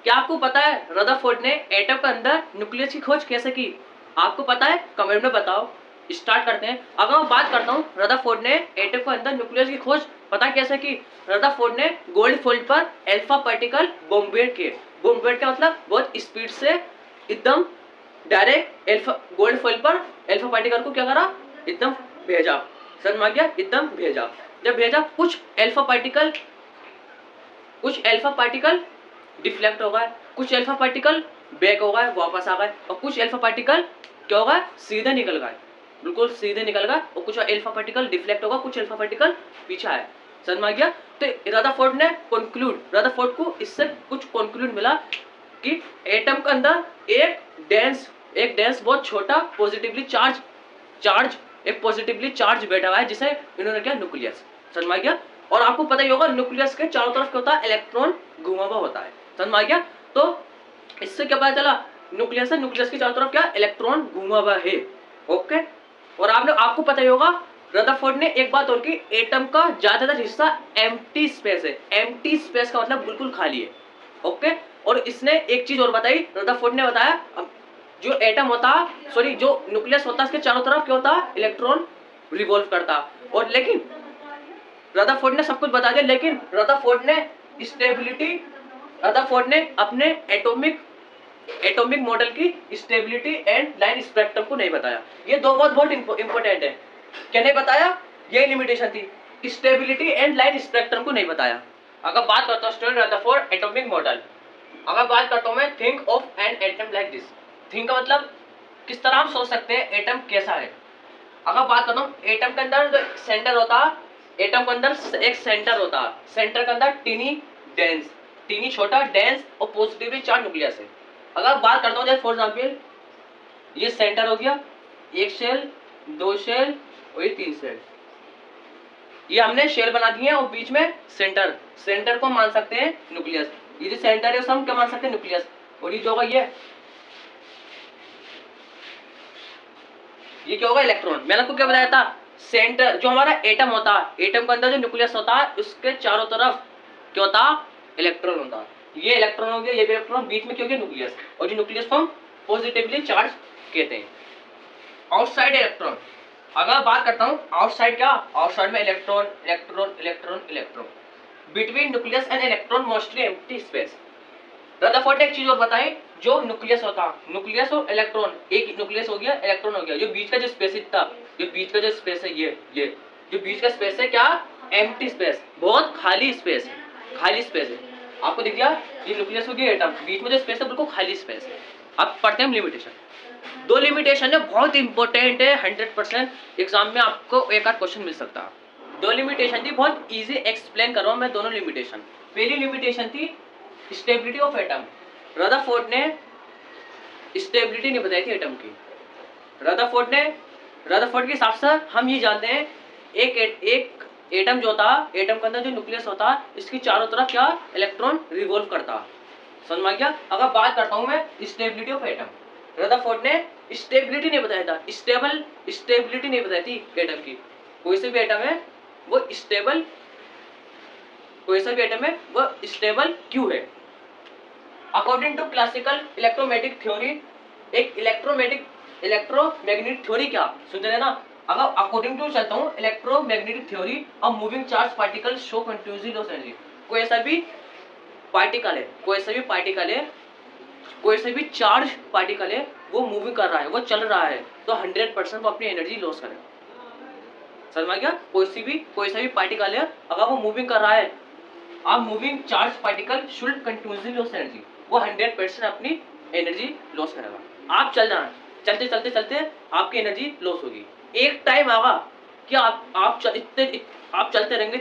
क्या आपको पता है रदरफोर्ड ने एटम के अंदर न्यूक्लियस की खोज कैसे की? आपको पता है? कमेंट में बताओ। स्टार्ट करते हैं। अगर मैं बात करता हूँ रदरफोर्ड ने एटम के अंदर न्यूक्लियस की खोज पता कैसे की? रदरफोर्ड ने गोल्ड फॉइल पर अल्फा पार्टिकल बॉम्बेड किए। बॉम्बेड का मतलब बहुत स्पीड से एकदम डायरेक्ट अल्फा गोल्ड फॉइल पर अल्फा पार्टिकल को क्या करा? एकदम भेजा। समझ में आ गया? एकदम भेजा। जब भेजा कुछ अल्फा पार्टिकल डिफ्लेक्ट हो गए, कुछ अल्फा पार्टिकल बैक हो गए, वापस आ गए, और कुछ अल्फा पार्टिकल क्या होगा? सीधे निकल गए, बिल्कुल सीधे निकल गए, और कुछ अल्फा पार्टिकल डिफ्लेक्ट होगा, कुछ अल्फा पार्टिकल पीछे आए। समझ में आ गया? तो रदरफोर्ड को इससे कुछ कंक्लूड मिला कि एटम के अंदर एक डेंस बहुत छोटा पॉजिटिवली चार्ज बैठा हुआ है, जिसे इन्होंने क्या? न्यूक्लियस। समझ में आ गया? और आपको पता ही होगा न्यूक्लियस के चारों तरफ क्या होता है? इलेक्ट्रॉन घुमा हुआ होता है। समझ में आ गया? तो इससे क्या पता चला? न्यूक्लियस के चारों तरफ क्या? इलेक्ट्रॉन घुमा हुआ है। ओके। और आपको पता ही होगा रदरफोर्ड ने एक बात और की, एटम का ज्यादातर हिस्सा एम्प्टी स्पेस है। एम्प्टी स्पेस का मतलब बिल्कुल खाली है। ओके। और इसने एक चीज और बताई, रदरफोर्ड ने बताया जो एटम होता, सॉरी जो न्यूक्लियस होता है, इसके चारों तरफ क्या होता? इलेक्ट्रॉन रिवॉल्व करता। और लेकिन रदरफोर्ड ने सब कुछ बता दिया, लेकिन रदरफोर्ड ने अपने एटॉमिक मॉडल की स्टेबिलिटी एंड लाइन स्पेक्ट्रम को नहीं बताया। ये दो बात बहुत इंपॉर्टेंट है। क्या नहीं बताया? ये लिमिटेशन थी, स्टेबिलिटी एंड लाइन स्पेक्ट्रम को नहीं बताया। अगर बात करता हूँ स्टूडेंट रदरफोर्ड एटॉमिक मॉडल, अगर बात करता हूँ मैं think of an atom like this. Think का मतलब किस तरह हम सोच सकते हैं एटम कैसा है। अगर बात करता हूँ एटम के अंदर जो सेंटर होता, एटम के अंदर एक सेंटर होता, सेंटर के अंदर टीनी छोटा डेंस और पॉजिटिवली चार्ज न्यूक्लियस है। अगर बात करता हूँ जैसे फॉर एग्जांपल ये सेंटर हो गया, एक शेल, दो शेल और ये तीन शेल, ये हमने शेल बना दिए और बीच में सेंटर को मान सकते हैं न्यूक्लियस। ये जो सेंटर है उसे हम क्या मान सकते हैं? न्यूक्लियस। और ये जो होगा ये क्या होगा? इलेक्ट्रॉन। मैंने आपको क्या बताया था? सेंटर जो हमारा एटम होता है, एटम के अंदर जो न्यूक्लियस होता है उसके चारों तरफ क्या होता? इलेक्ट्रॉन होता। ये इलेक्ट्रॉन हो गया, ये भी इलेक्ट्रॉन, बीच में क्या हो गया? न्यूक्लियस। और जो न्यूक्लियस को हम पॉजिटिवली चार्ज कहते हैं। आउटसाइड इलेक्ट्रॉन, अगर बात करता हूँ आउटसाइड क्या? आउटसाइड में electron between nucleus and electron mostly empty space. Rutherford ने एक चीज और बताई, जो न्यूक्लियस होता, न्यूक्लियस और इलेक्ट्रॉन, एक न्यूक्लियस हो गया, इलेक्ट्रॉन हो गया, जो बीच का जो स्पेस था, जो बीच का जो स्पेस है, ये जो बीच का स्पेस है क्या? एम्प्टी स्पेस, बहुत खाली स्पेस है। आपको दिख गया? ये न्यूक्लियस हो गया, एटम, बीच में जो स्पेस है बिल्कुल खाली स्पेस है। अब पढ़ते हैं लिमिटेशन। दो लिमिटेशन है, बहुत इंपॉर्टेंट है, 100% एग्जाम में आपको एक आध क्वेश्चन मिल सकता है। दो लिमिटेशन थी, बहुत इजी एक्सप्लेन कर रहा हूं मैं दोनों लिमिटेशन। पहली लिमिटेशन थी स्टेबिलिटी ऑफ एटम। रदरफोर्ड ने स्टेबिलिटी नहीं बताई थी एटम की। रदरफोर्ड के हिसाब से हम ये जानते हैं एक एटम जो होता, एटम के अंदर जो न्यूक्लियस होता, इसकी चारों तरफ क्या? इलेक्ट्रॉन रिवॉल्व करता। समझ में आ गया? अगर बात करता हूं मैं स्टेबिलिटी ऑफ एटम, रदरफोर्ड ने स्टेबिलिटी नहीं बताया था, स्टेबिलिटी नहीं बताई थी एटम की। कोई से भी एटम है वो स्टेबल, क्यों है? According to classical electromagnetic theory, एक इलेक्ट्रोमैग्नेटिक थ्योरी क्या सुनते हैं ना? अगर अकॉर्डिंग टू चलता हूँ electromagnetic theory, a moving charge particle show continuously loss energy. कोई ऐसा भी चार्ज पार्टिकल है, वो मूविंग कर रहा है, वो चल रहा है, तो 100% वो अपनी एनर्जी लॉस करेगा। समझ में आ गया? कोई सा भी पार्टिकल है, अगर वो मूविंग कर रहा है, आप moving charge particle should continuously loss energy, वो 100% अपनी एनर्जी लॉस करेगा। आप चल जाना, चलते आपकी एनर्जी लॉस होगी। एक टाइम आगा कि आप चलते रहेंगे,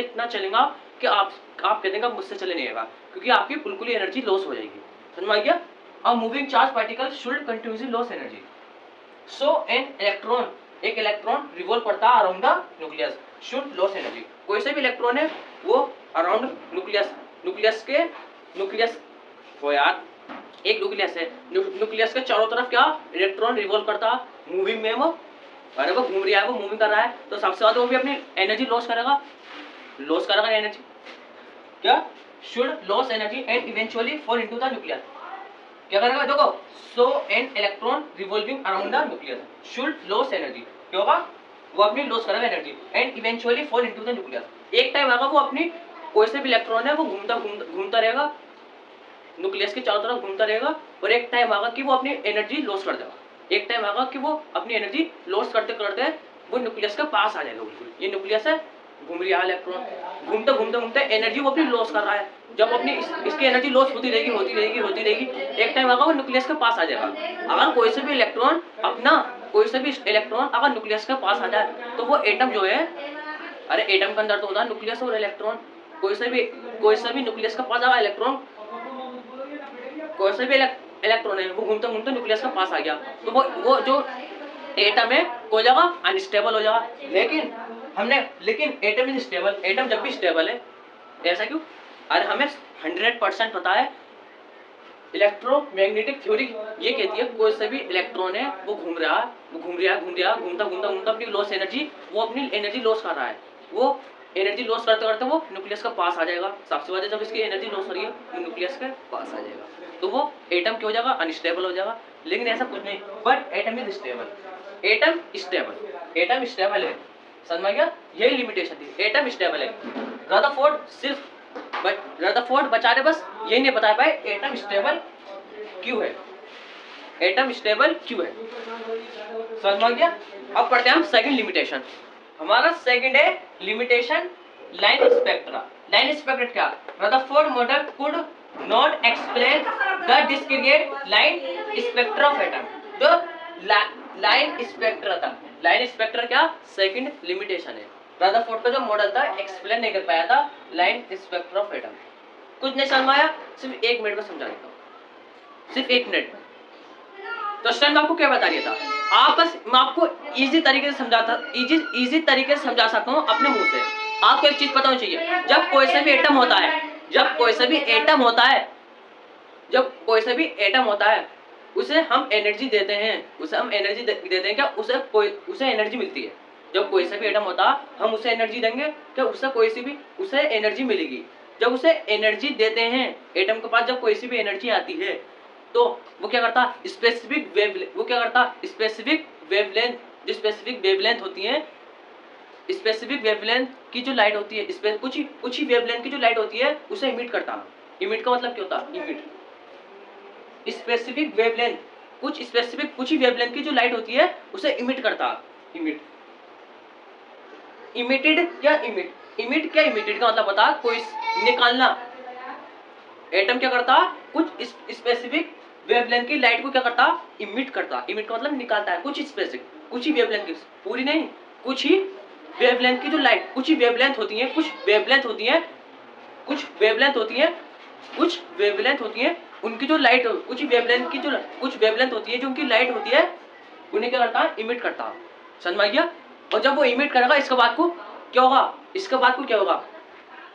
इतना चलेगा कि आप कह देंगे मुझसे चले नहीं आएगा, क्योंकि आपकी बिल्कुल ही एनर्जी लॉस हो जाएगी। समझ में आ गया? A moving charge particle should continuously loss energy. So एक इलेक्ट्रॉन रिवॉल्व करता है around the nucleus, should loss energy. कोई से भी इलेक्ट्रॉन है वो अराउंड न्यूक्लियस वो यार एक न्यूक्लियस है, न्यूक्लियस के चारों तरफ क्या? इलेक्ट्रॉन रिवॉल्व करता, मूविंग में वो, अरे वो घूम रहा है, वो मूविंग कर रहा है, तो सबसे ज्यादा वो भी अपनी एनर्जी लॉस करेगा एनर्जी क्या? Should loss energy and eventually fall into the nucleus. क्या करेगा देखो, so an electron revolving around the nucleus should loss energy, क्या होगा वो अपनी लॉस करेगा energy and eventually fall into the nucleus. एक टाइम आएगा वो अपनी कोई से भी इलेक्ट्रॉन है वो घूमता रहेगा न्यूक्लियस के चारों तरफ घूमता रहेगा, और एक टाइम आएगा कि वो अपनी एनर्जी लॉस कर देगा। एक टाइम आएगा कि वो अपनी एनर्जी लॉस करते करते वो न्यूक्लियस के पास आ जाएगा बिल्कुल। ये न्यूक्लियस है, घूम रहा है इलेक्ट्रॉन, घूमते घूमते घूमते एनर्जी वो अपनी लॉस कर रहा है। जब अपनी इसकी एनर्जी लॉस होती रहेगी, एक टाइम आएगा वो न्यूक्लियस के पास आ जाएगा। अगर कोई से भी इलेक्ट्रॉन अगर न्यूक्लियस के पास आ जाए तो वो एटम जो है, अरे एटम के अंदर तो होता है न्यूक्लियस और इलेक्ट्रॉन, कोई से भी न्यूक्लियस के पास आएगा इलेक्ट्रॉन, कोई से भी इलेक्ट्रॉन है वो घूमते घूमते न्यूक्लियस के पास आ गया तो वो जो एटम है हो जाएगा अनस्टेबल हो जाएगा। लेकिन एटम इज स्टेबल, एटम जब भी स्टेबल है, ऐसा क्यों? अरे हमें 100% पता है इलेक्ट्रोमैग्नेटिक थ्योरी ये कहती है कोई से भी इलेक्ट्रॉन है वो घूमता अपनी लॉस एनर्जी, वो अपनी एनर्जी लॉस कर रहा है, वो एनर्जी लॉस करते करते वो न्यूक्लियस के पास आ जाएगा। सबसे पहले जब इसकी एनर्जी लॉस हो रही है वो न्यूक्लियस के पास आ जाएगा तो वो एटम क्या हो जाएगा, अनस्टेबल हो जाएगा। लेकिन ऐसा कुछ नहीं, but atom is stable, atom stable है, समझ में गया? यही लिमिटेशन थी, एटम स्टेबल है। रदरफोर्ड बेचारे बस यही नहीं बता पाए एटम स्टेबल क्यों है, समझ में गया? अब पढ़ते हैं हम सेकंड लिमिटेशन। हमारा सेकंड है limitation line spectra. Line spectra क्या? Rutherford model could not explain the discrete line spectra of atom. जो लाइन स्पेक्ट्रा था, लाइन स्पेक्ट्रा क्या सेकंड लिमिटेशन है। रदरफोर्ड का जो मॉडल था एक्सप्लेन नहीं कर पाया था लाइन स्पेक्ट्रा ऑफ एटम। कुछ नहीं समझ आया, सिर्फ 1 मिनट में समझा देता हूँ, सिर्फ 1 मिनट में। तो उस टाइम आपको क्या बता दिया था, मैं आपको इजी तरीके से समझा सकता हूँ अपने मुंह से। आपको एक चीज पता होनी चाहिए, जब कोई सा भी एटम होता है उसे हम एनर्जी देते हैं, क्या उसे एनर्जी मिलती है। जब कोई सा भी एटम होता है हम उसे एनर्जी देंगे, क्या उसे एनर्जी मिलेगी। जब उसे एनर्जी देते हैं एटम के पास, जब कोई सी भी एनर्जी आती है तो वो क्या करता, स्पेसिफिक वेवलेंथ, जो स्पेसिफिक वेवलेंथ होती है, स्पेसिफिक वेवलेंथ की जो लाइट होती है, कुछ ही वेवलेंथ की जो लाइट होती है उसे इमिट करता। इमिट का मतलब क्या होता है? इमिट, स्पेसिफिक वेवलेंथ, कुछ ही वेवलेंथ की जो लाइट होती है उसे इमिट करता। इमिटेड क्या इमिटेड का मतलब बता, कोई निकालना। एटम क्या करता, कुछ स्पेसिफिक वेवलेंथ की लाइट को क्या करता, इमिट करता। इमिट का मतलब निकालता है, कुछ ही वेवलेंथ की, पूरी नहीं, कुछ ही वेवलेंथ की जो लाइट, कुछ वेवलेंथ होती है उनकी जो लाइट, कुछ वेवलेंथ होती है जो उनकी लाइट होती है, उन्हें क्या करता है, इमिट करता। समझ में आ गया? और जब वो इमिट करेगा इसके बाद को क्या होगा,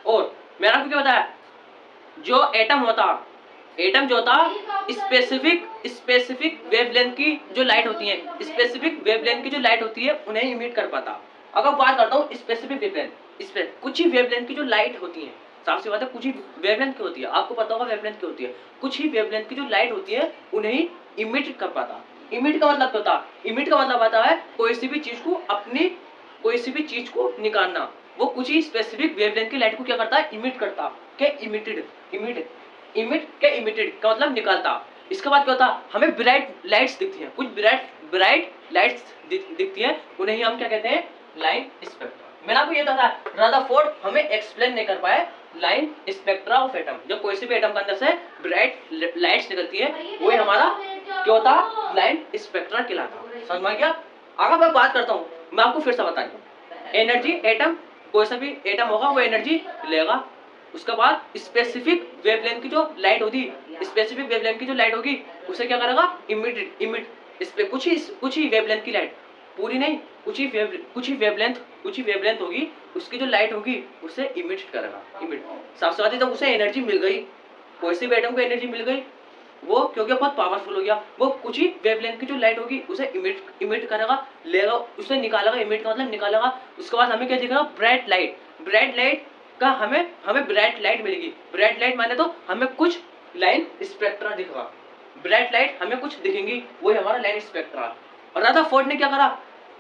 और मैंने आपको क्या बताया, जो एटम जो होता स्पेसिफिक वेवलेंथ की जो लाइट होती है, उन्हें इमिट कर पाता। अगर बात करता हूँ स्पेसिफिक वेवलेंथ, कुछ ही वेवलेंथ की जो लाइट होती है, साफ सी बात है, कुछ ही वेवलेंथ की होती है, आपको पता होगा वेवलेंथ की होती है, कुछ ही वेवलेंथ की जो लाइट होती है उन्हें ही इमिट कर पाता। इमिट का मतलब क्या होता है? इमिट का मतलब आता है कोई सी भी चीज को निकालना। वो कुछ ही स्पेसिफिक वेवलेंथ की लाइट को क्या करता है, इमिट करता। क्या इमिटेड का मतलब निकालता। इसके बाद क्या होता है, हमें ब्राइट लाइट्स दिखती हैं, कुछ ब्राइट लाइट्स दिखती हैं, उन्हें ही हम क्या कहते हैं, लाइन स्पेक्ट्रा। मैंने आपको ये बताया, रदरफोर्ड हमें एक्सप्लेन नहीं कर पाए लाइन स्पेक्ट्रा ऑफ एटम। जब कोई से भी एटम के अंदर से ब्राइट लाइट्स निकलती है वही हमारा क्या होता, लाइन स्पेक्ट्रा कहलाता। समझ में आ गया? अगर मैं बात करता हूँ, मैं आपको फिर से बताऊँ, एनर्जी एटम, कोई सा भी एटम होगा वो एनर्जी लेगा, उसके बाद स्पेसिफिक वेवलेंथ की जो लाइट होगी उसे क्या करेगा, इमिट इस पे कुछ ही वेवलेंथ की लाइट, पूरी नहीं, कुछ ही वेवलेंथ होगी, उसकी जो लाइट होगी उसे इमिट करेगा। सबसे पहले जब उसे एनर्जी मिल गई, कोई से भी एटम को एनर्जी मिल गई, वो क्योंकि बहुत पावरफुल हो गया, वो कुछ ही वेवलेंथ की जो लाइट होगी उसे इमिट करेगा, लेगा, उसे निकालेगा। इमिट का मतलब निकालेगा। उसके बाद हमें क्या दिखेगा, ब्राइट लाइट का हमें हमें ब्राइट लाइट मिलेगी। ब्राइट लाइट माने तो हमें कुछ लाइन स्पेक्ट्रा दिखेगा, ब्राइट लाइट हमें कुछ दिखेंगी, वही हमारा लाइन स्पेक्ट्रा। और रदरफोर्ड ने क्या करा,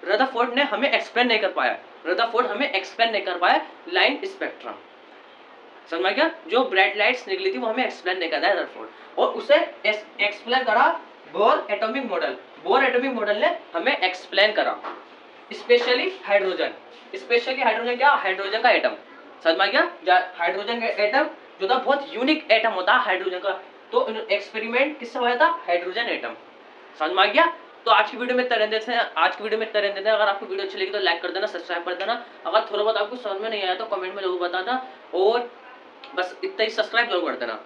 रदरफोर्ड ने हमें एक्सप्लेन नहीं कर पाया, रदरफोर्ड हमें एक्सप्लेन नहीं कर पाया लाइन स्पेक्ट्रा। समझ में गया? जो ब्राइट लाइट्स निकली थी वो हमें एक्सप्लेन नहीं करता है रदरफोर्ड, और उसे एक्सप्लेन करा bore atomic model. Bore atomic model ने हमें एक्सप्लेन करा स्पेशली हाइड्रोजन। स्पेशली हाइड्रोजन क्या? हाइड्रोजन का एटम। समझ में गया? हाइड्रोजन का एटम जो था बहुत यूनिक एटम होता है हाइड्रोजन का, तो एक्सपेरिमेंट किससे हुआ था? Hydrogen atom. समझ में गया? तो आज की वीडियो में इतना रहने देते हैं, आज की वीडियो में इतना रहने देते हैं। अगर आपको वीडियो अच्छी लगी तो लाइक कर देना, सब्सक्राइब कर देना। अगर थोड़ा बहुत आपको समझ में नहीं आया तो कमेंट में जरूर बताना, और बस इतना ही, सब्सक्राइब जरूर कर देना।